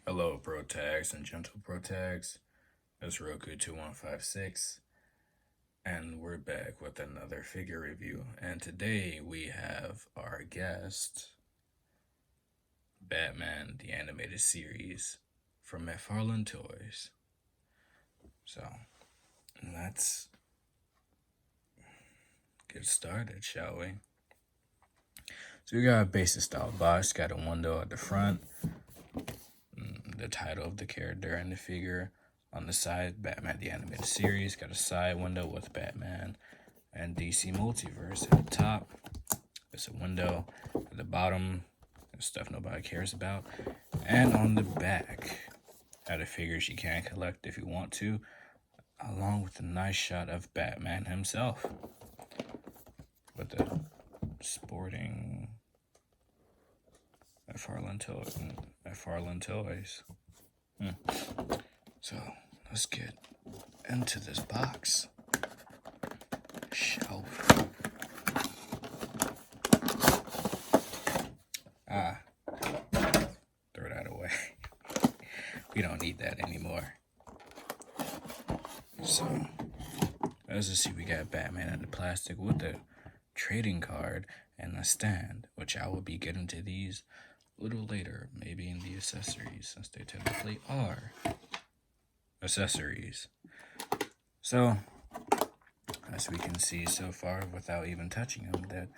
Hello, pro tags and gentle pro tags. It's Roku2156, and we're back with another figure review. And today we have our guest, Batman the Animated Series from McFarlane Toys. So let's get started, shall we? So we got a basic style box, got a window at the front, the title of the character and the figure. On the side, Batman the Animated Series, got a side window with Batman and DC Multiverse. At the top, there's a window. At the bottom, there's stuff nobody cares about. And on the back, are the figures you can collect if you want to, along with a nice shot of Batman himself with the sporting McFarlane Toys. So let's get into this box, shall we? Throw that away. We don't need that anymore. So as you see, we got Batman in the plastic with the trading card and a stand, which I will be getting to these a little later, maybe in the accessories, since they technically are accessories. So as we can see so far, without even touching him, that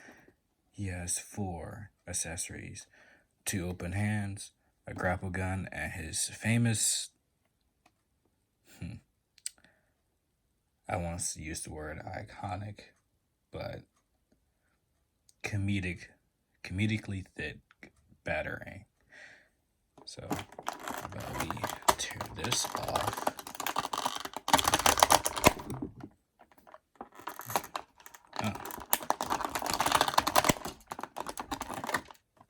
he has 4 accessories: 2 open hands, a grapple gun, and his famous, I want to use the word iconic, but comedically thick batarang. So while we tear this off,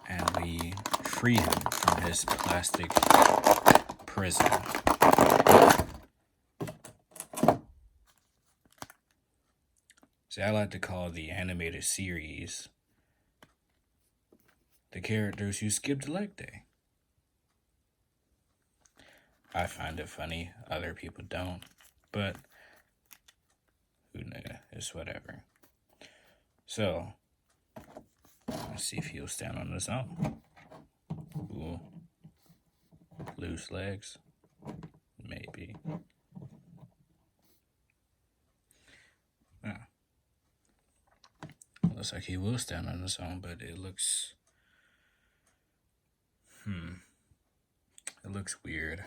and we free him from his plastic prison. See, I like to call the animated series the characters who skipped leg day. I find it funny, other people don't, but who knows, it's whatever. So, let's see if he'll stand on his own. Ooh. Loose legs? Maybe. Looks like he will stand on his own, but it looks... It looks weird.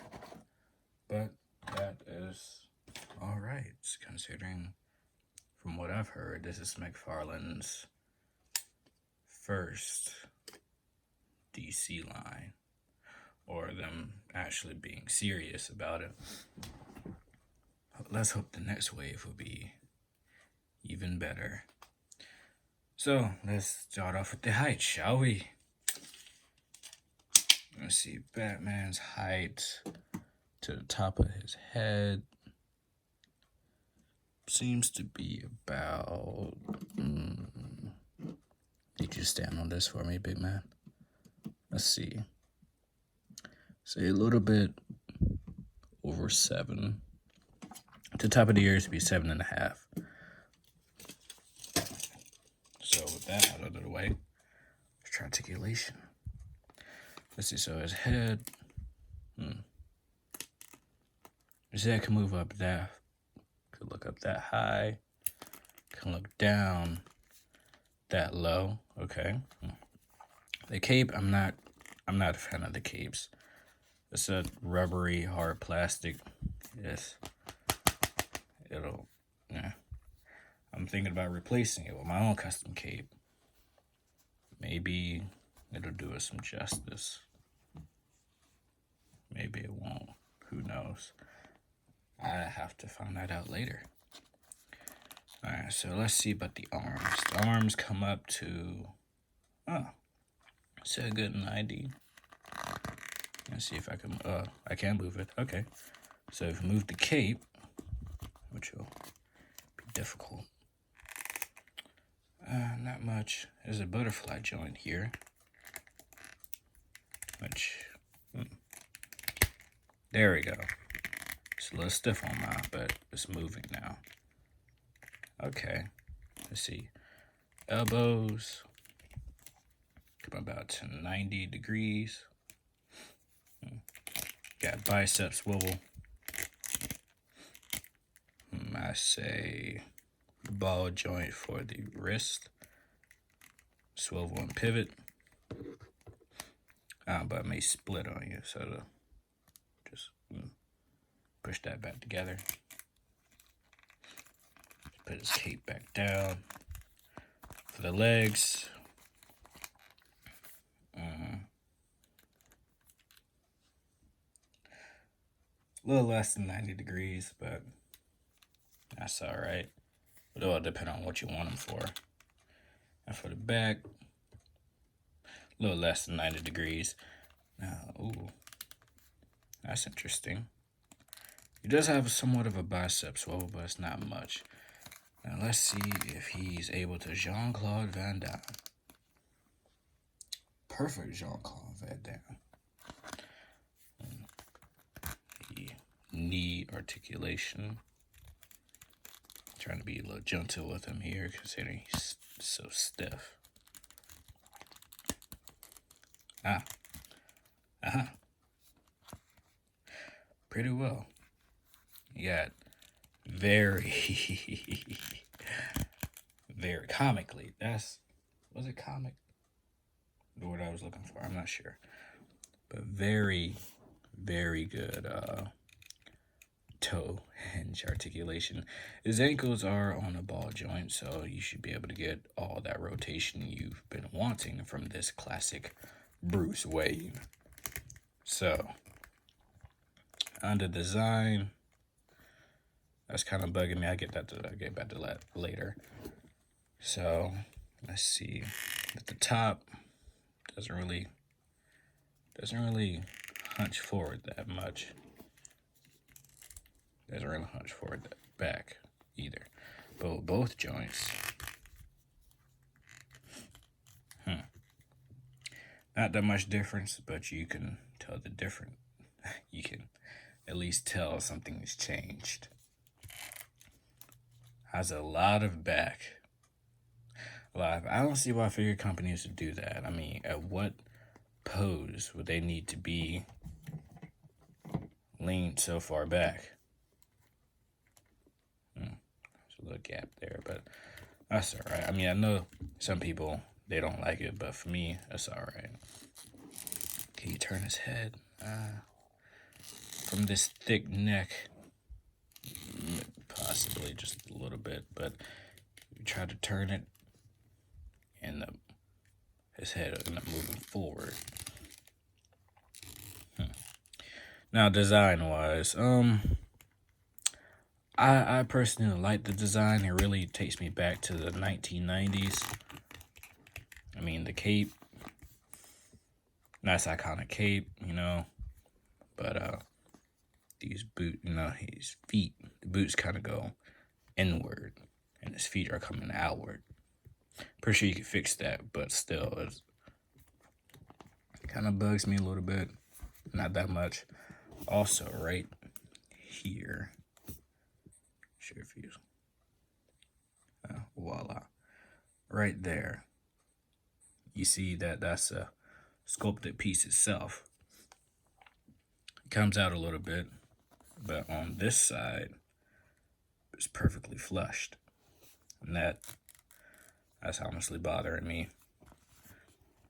But that is alright, considering from what I've heard, this is McFarlane's first DC line, or them actually being serious about it. Let's hope the next wave will be even better. So let's start off with the height, shall we? Let's see, Batman's height to the top of his head seems to be about... Need you to stand on this for me, big man. Let's see. Say a little bit over 7. The top of the ears would be 7.5. So with that out of the way, let's try articulation. Let's see, so his head, his head can move up that, could look up that high, can look down that low. Okay. The cape, I'm not a fan of the capes. It's a rubbery, hard plastic. Yes. I'm thinking about replacing it with my own custom cape. Maybe it'll do us some justice. Maybe it won't. Who knows? I have to find that out later. Alright, so let's see about the arms. The arms come up to, it's a good 90. Let's see if I can move it. Okay. So if we move the cape, which will be difficult. Not much. There's a butterfly joint here, which There we go. It's a little stiff on mine, but it's moving now. Okay. Let's see. Elbows. Come about to 90 degrees. Got bicep swivel. I say ball joint for the wrist. Swivel and pivot. But it may split on you, so just push that back together. Put his cape back down. For the legs, a little less than 90 degrees, but that's all right. It all depend on what you want them for. And for the back, a little less than 90 degrees. Now, ooh, that's interesting. He does have somewhat of a bicep swivel, but it's not much. Now let's see if he's able to Jean-Claude Van Damme. Perfect Jean-Claude Van Damme. The knee articulation. Trying to be a little gentle with him here, considering he's so stiff. Pretty well. You got very comically. Was it comic? The word I was looking for, I'm not sure. But very, very good toe hinge articulation. His ankles are on a ball joint, so you should be able to get all that rotation you've been wanting from this classic Bruce Wayne. So, on the design, that's kind of bugging me. I'll get back to that later. So, let's see. At the top, doesn't really hunch forward that much. Doesn't really hunch forward that back either. But both joints, not that much difference, but you can tell the difference. You can at least tell something's changed. Has a lot of back. I don't see why figure companies would do that. I mean, at what pose would they need to be leaned so far back? There's a little gap there, but that's all right. I mean, I know some people, they don't like it, but for me, that's all right. Can you turn his head? From this thick neck, possibly just a little bit, but you try to turn it, and his head will end up moving forward. Now, design-wise, I personally like the design. It really takes me back to the 1990s. I mean, the cape, nice iconic cape, but these his feet, the boots kind of go inward, and his feet are coming outward. Pretty sure you can fix that, but still, it kind of bugs me a little bit. Not that much. Also, right here, sure if you, voila, right there, you see that's a sculpted piece itself. It comes out a little bit, but on this side, it's perfectly flushed, and that's honestly bothering me.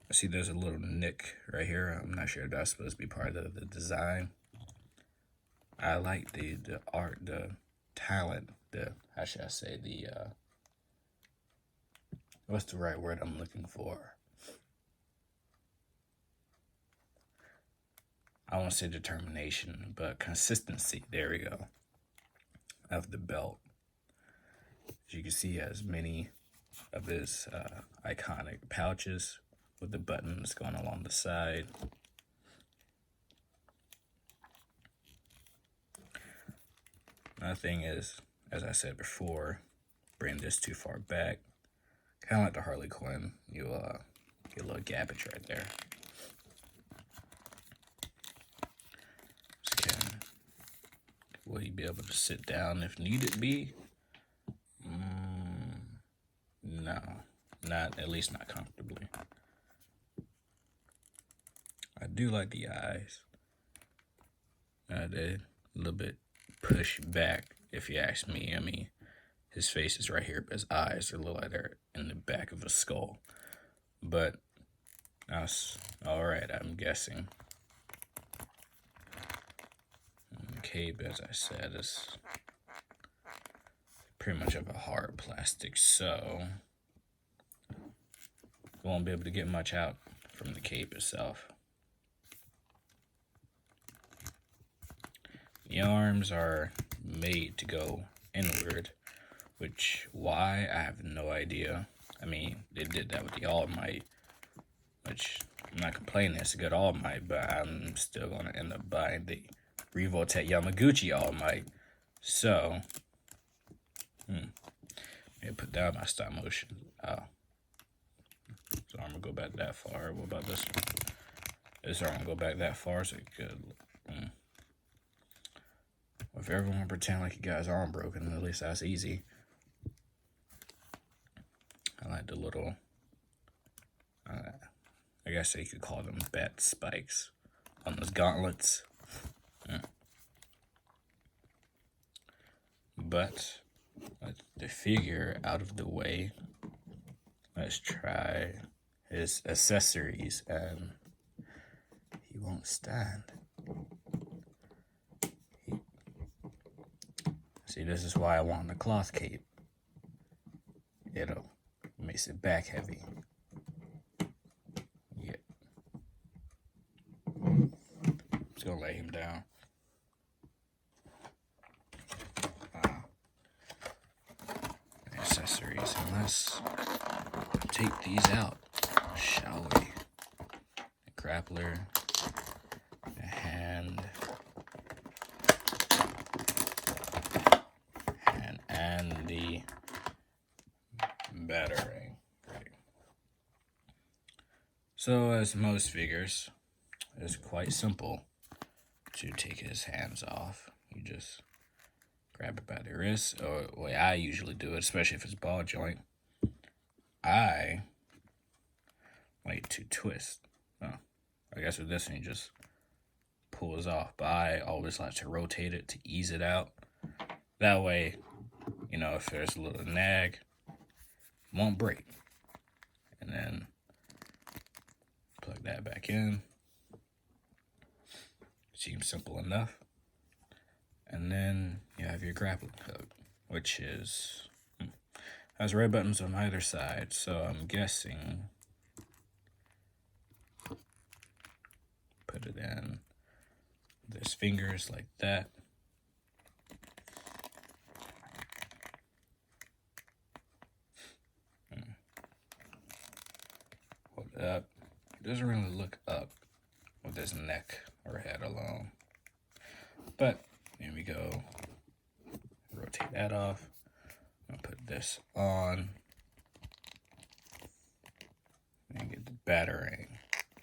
I see there's a little nick right here. I'm not sure if that's supposed to be part of the design. I like the art, the talent, how should I say, what's the right word I'm looking for? I won't say determination, but consistency, there we go, of the belt. As you can see, he has many of his iconic pouches with the buttons going along the side. Another thing is, as I said before, bring this too far back. Kind of like the Harley Quinn, you'll get a little gappage right there. So you can Will he be able to sit down if needed be? No, at least not comfortably. I do like the eyes. They're a little bit pushed back, if you ask me. I mean, his face is right here, but his eyes are a little like they're in the back of a skull. But that's all right, I'm guessing. And the cape, as I said, is pretty much of a hard plastic, so you won't be able to get much out from the cape itself. The arms are made to go inward, why, I have no idea. I mean, they did that with the All Might, which I'm not complaining, it's a good All Might, but I'm still going to end up buying the Revoltech Yamaguchi All Might. So, maybe put down my stop motion. Oh. So I'm going to go back that far. What about this one? This arm go back that far so it could... If everyone pretend like you got his arm broken, at least that's easy. I like the little, I guess you could call them bat spikes on those gauntlets. But with the figure out of the way, let's try his accessories, and he won't stand. See, this is why I want the cloth cape. It makes it back heavy. Yeah. Just gonna lay him down. Accessories, and let's take these out, shall we? The grappler, the hand, and the battering. Great. So, as most figures, it's quite simple to take his hands off. You just grab it by the wrist, or the way I usually do it, especially if it's ball joint. I like to twist. Oh, I guess with this one, you just pulls off, but I always like to rotate it to ease it out. That way, you know, if there's a little nag, it won't break. And then plug that back in. Seems simple enough. And then you have your grappling hook, which has red buttons on either side. So I'm guessing put it in. There's fingers like that. Hold it up. It doesn't really look up with his neck or head alone. But here we go. Rotate that off. I'll put this on. And get the battering,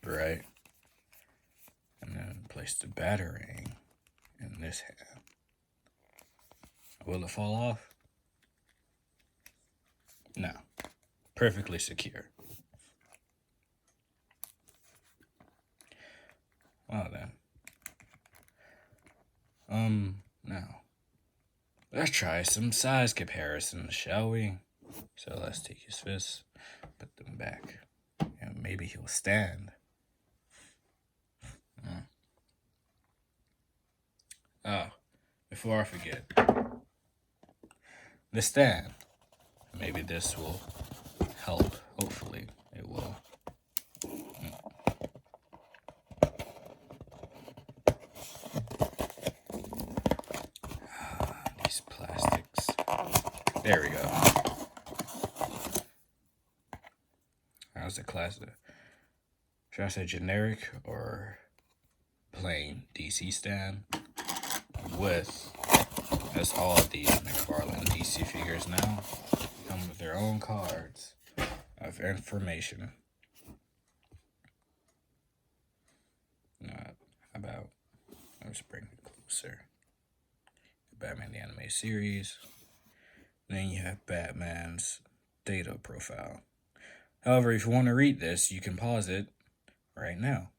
right? And then place the battering in this hand. Will it fall off? No. Perfectly secure. Well then. Now, let's try some size comparisons, shall we? So let's take his fists, put them back, and maybe he'll stand. Oh, before I forget, the stand. Maybe this will help. Hopefully, it will. These plastics. There we go. How's the class? Should I say generic or plain DC stand? With, as all of these McFarlane DC figures now come with their own cards of information. How about, let's bring it closer. Batman the Animated Series. Then you have Batman's data profile. However, if you want to read this, you can pause it right now.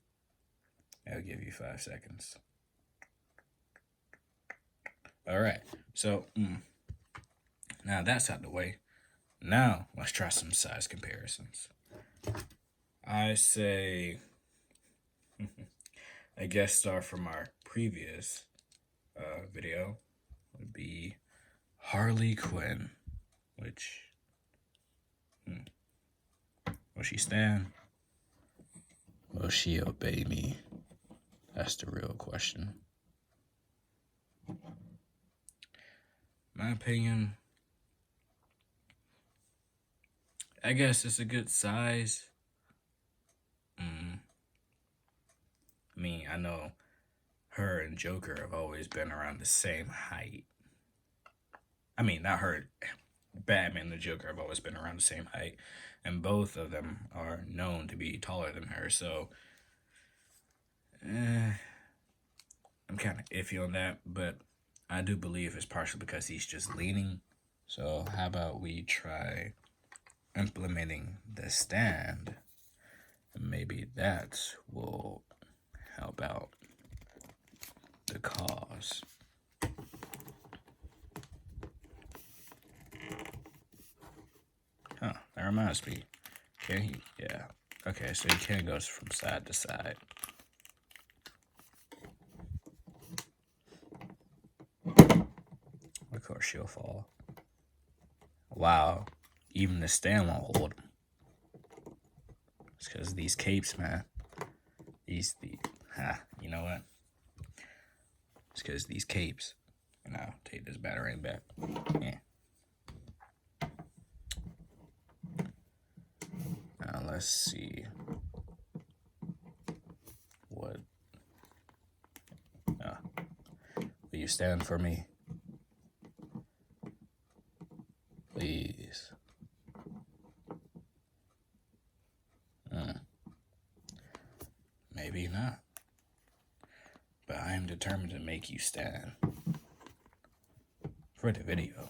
I'll give you 5 seconds. All right, so now that's out the way. Now let's try some size comparisons. I say a guest star from our previous video would be Harley Quinn, which will she stand? Will she obey me? That's the real question. My opinion, I guess it's a good size. I mean, I know her and Joker have always been around the same height. I mean, not her. Batman and the Joker have always been around the same height, and both of them are known to be taller than her. So, I'm kind of iffy on that, but I do believe it's partially because he's just leaning. So, how about we try implementing the stand? Maybe that will help out the cause. Huh, that reminds me. Can he? Yeah. Okay, so he can go from side to side. Of course, she'll fall. Wow. Even the stand won't hold him. It's because these capes, man. You know what? It's because these capes. And I'll take this batarang back. Yeah. Now let's see. What? Will you stand for me? Please. Maybe not. But I am determined to make you stand. For the video.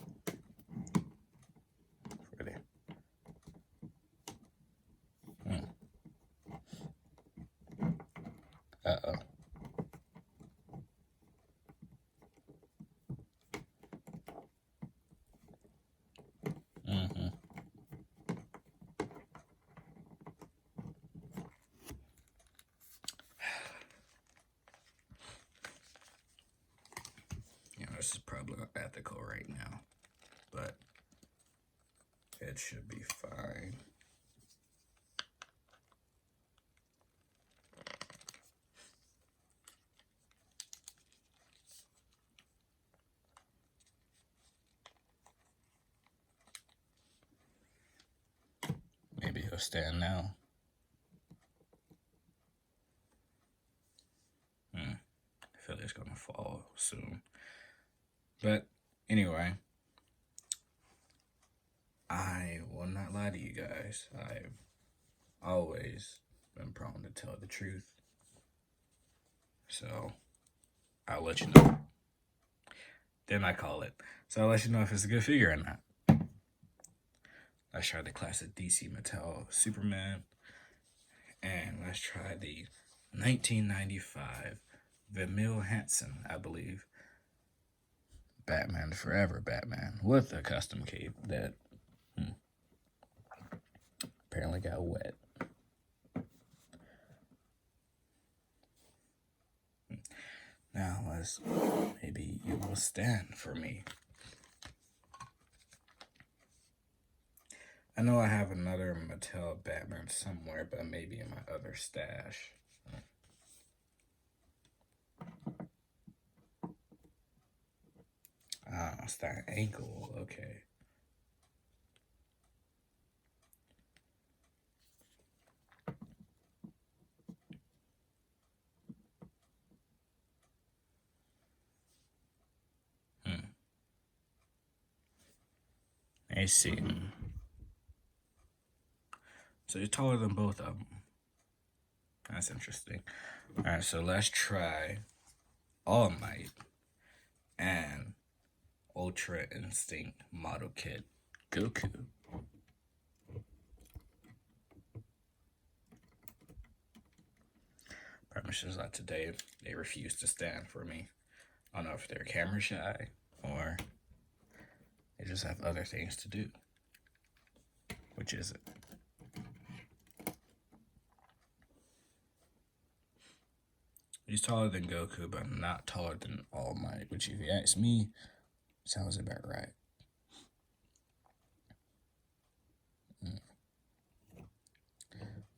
Uh-oh. This is probably not ethical right now, but it should be fine. Maybe he'll stand now. I feel it's gonna fall soon. But anyway, I will not lie to you guys. I've always been prone to tell the truth. So I'll let you know. Then I call it. So I'll let you know if it's a good figure or not. Let's try the classic DC Mattel Superman. And let's try the 1995 Vermeil Hansen, I believe. Batman Forever Batman with a custom cape that apparently got wet. Now maybe you will stand for me. I know I have another Mattel Batman somewhere, but maybe in my other stash. It's that ankle. Okay. I see. So you're taller than both of them. That's interesting. All right, so let's try All Might and Ultra Instinct Model Kit Goku. Premises that today they refuse to stand for me. I don't know if they're camera shy or they just have other things to do. Which is it? He's taller than Goku, but not taller than All Might, which, if you ask me, sounds about right.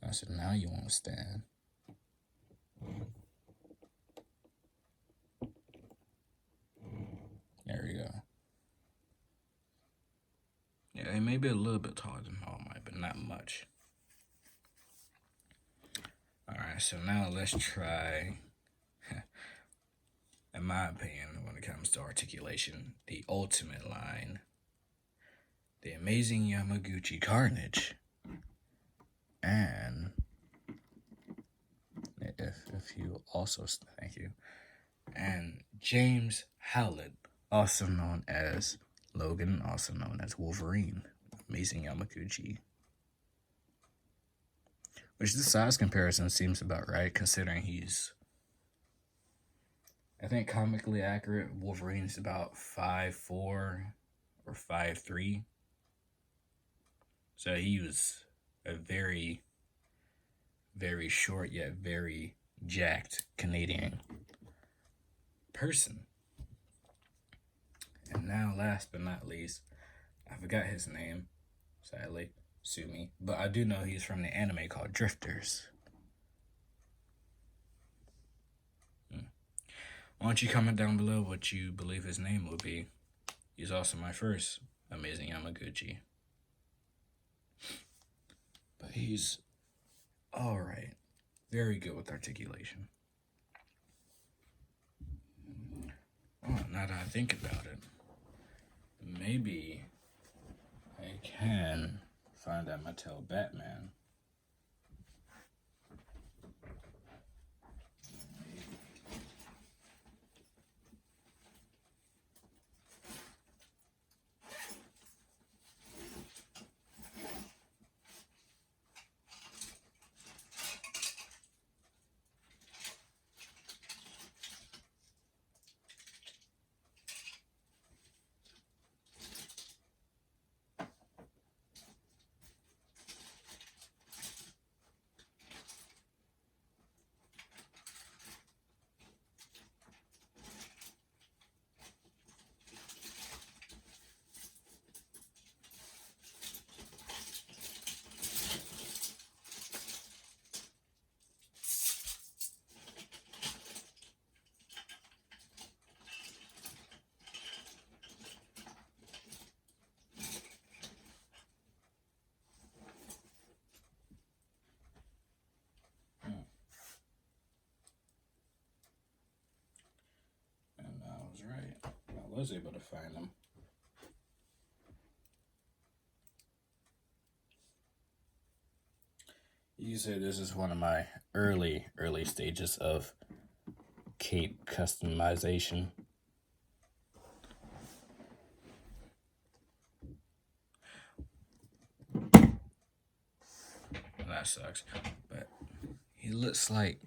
I said, now you want to stand. There we go. Yeah, he may be a little bit taller than All Might, but not much. Alright, so now let's try, in my opinion, when it comes to articulation, the ultimate line. The Amazing Yamaguchi Carnage. And if you also, thank you. And James Howlett, also known as Logan, also known as Wolverine. Amazing Yamaguchi. Which the size comparison seems about right, considering he's, I think, comically accurate. Wolverine's about 5'4" or 5'3". So he was a very, very short yet very jacked Canadian person. And now, last but not least, I forgot his name, sadly, sue me, but I do know he's from the anime called Drifters. Why don't you comment down below what you believe his name will be? He's also my first Amazing Yamaguchi. But he's alright. Very good with articulation. Oh, now that I think about it, maybe I can find that Mattel Batman. Right. I was able to find them. You can say this is one of my early stages of cape customization. That sucks. But he looks like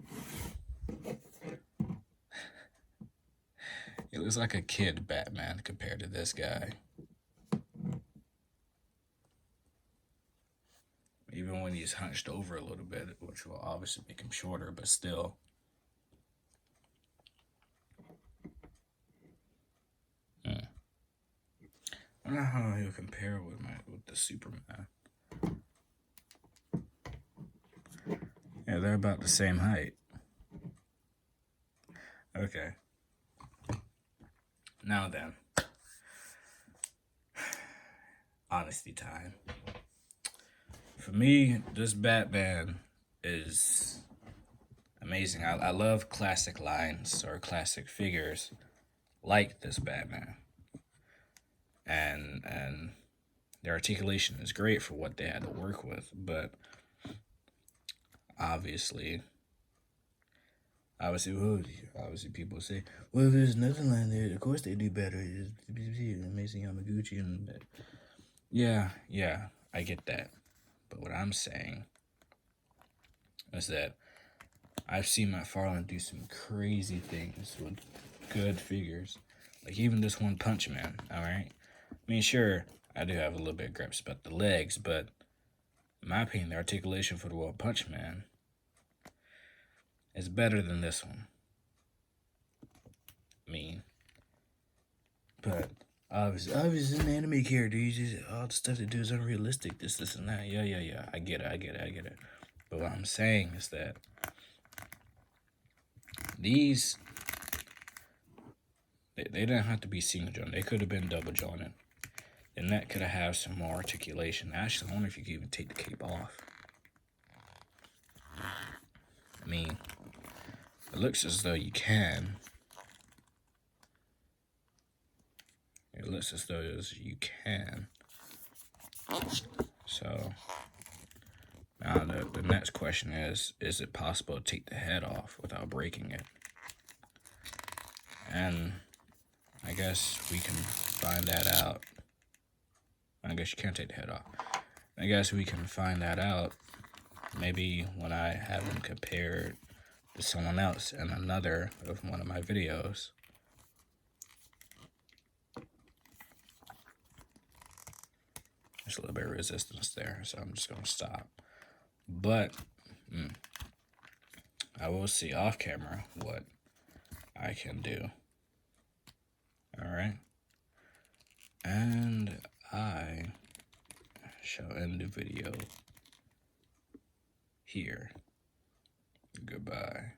a kid Batman compared to this guy. Even when he's hunched over a little bit, which will obviously make him shorter, but still. I don't know how he'll compare with the Superman. Yeah, they're about the same height. Okay. Now then. Honesty time. For me, this Batman is amazing. I love classic lines or classic figures like this Batman. And their articulation is great for what they had to work with, but obviously Obviously, people say, well, if there's nothing like that, of course they do better. It's amazing Yamaguchi and yeah, I get that. But what I'm saying is that I've seen McFarlane do some crazy things with good figures. Like even this One Punch Man, alright? I mean, sure, I do have a little bit of grips about the legs, but in my opinion, the articulation for the One Punch Man is better than this one. I mean, but obviously an anime character, you just, all the stuff they do is unrealistic, this, and that. Yeah. I get it. But what I'm saying is that these, they didn't have to be single jointed. They could have been double jointed. The neck could have had some more articulation. Actually, I wonder if you could even take the cape off. I mean, it looks as though you can. It looks as though you can. So, now the next question is it possible to take the head off without breaking it? And I guess we can find that out. I guess you can't take the head off. I guess we can find that out maybe when I have them compared to someone else in another of one of my videos. There's a little bit of resistance there, so I'm just going to stop. But I will see off camera what I can do. Alright? And I shall end the video here. Goodbye.